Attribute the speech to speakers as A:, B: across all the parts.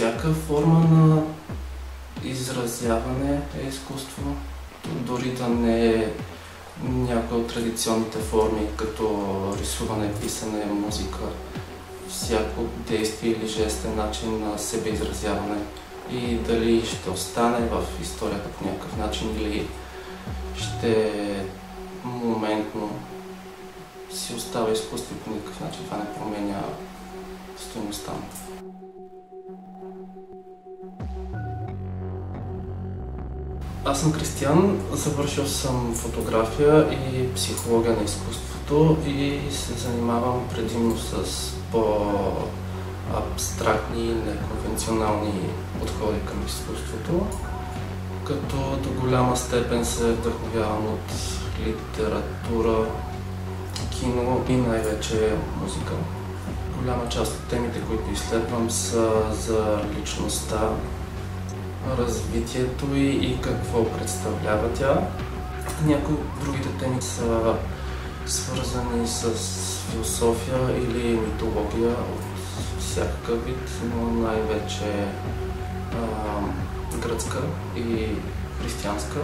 A: Всяка форма на изразяване е изкуство, дори да не е някоя от традиционните форми, като рисуване, писане, музика. Всяко действие или жест е начин на себеизразяване и дали ще остане в историята по някакъв начин или ще моментно си остава изкуство по никакъв начин. Това не променя стойността. Аз съм Кристиян, завършил съм фотография и психология на изкуството и се занимавам предимно с по-абстрактни и неконвенционални подходи към изкуството, като до голяма степен се вдъхновявам от литература, кино и най-вече музика. Голяма част от темите, които изследвам, са за личността, развитието и какво представлява тя. Някои от другите теми са свързани с философия или митология от всякакъв вид, но най-вече гръцка и християнска,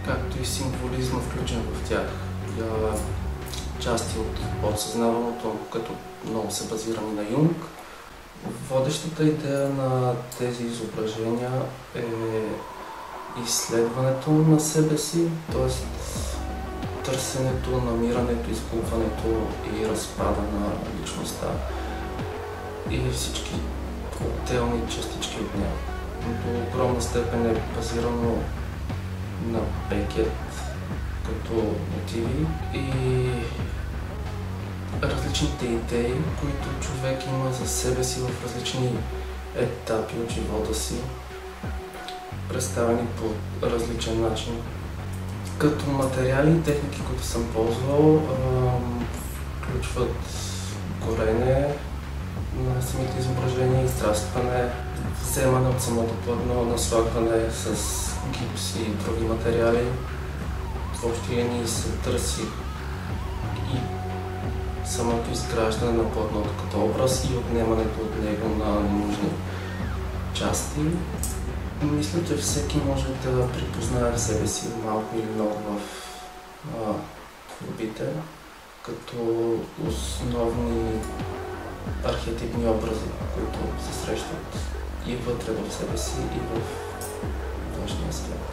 A: както и символизма включен в тях. Части от подсъзнаваното, като много се базирани на Юнг. Водещата идея на тези изображения е изследването на себе си, т.е. търсенето, намирането, изгубването и разпада на личността и всички отделни частички от нея. До огромна степен е базирано на Бекет като мотиви и различните идеи, които човек има за себе си в различни етапи от живота си, представени по различен начин. Като материали и техники, които съм ползвал, включват горене на самите изображения, израстване, вземане от самото платно, наслагване с гипс и други материали. В общи линии се търси и самото изграждане на платното като образ и отнемането от него на ненужни части. Мисля, че всеки може да припознае в себе си малко или много в творбите, като основни архетипни образи, които се срещат и вътре в себе си, и в външния свят.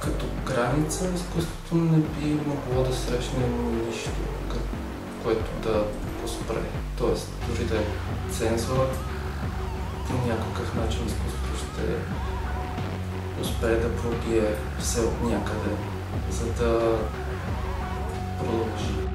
A: Като граница изкуството не би могло да срещне нищо, което да го спре. Тоест, дори да е цензура, по някакъв начин изкуството ще успее да пробие все от някъде, за да продължи.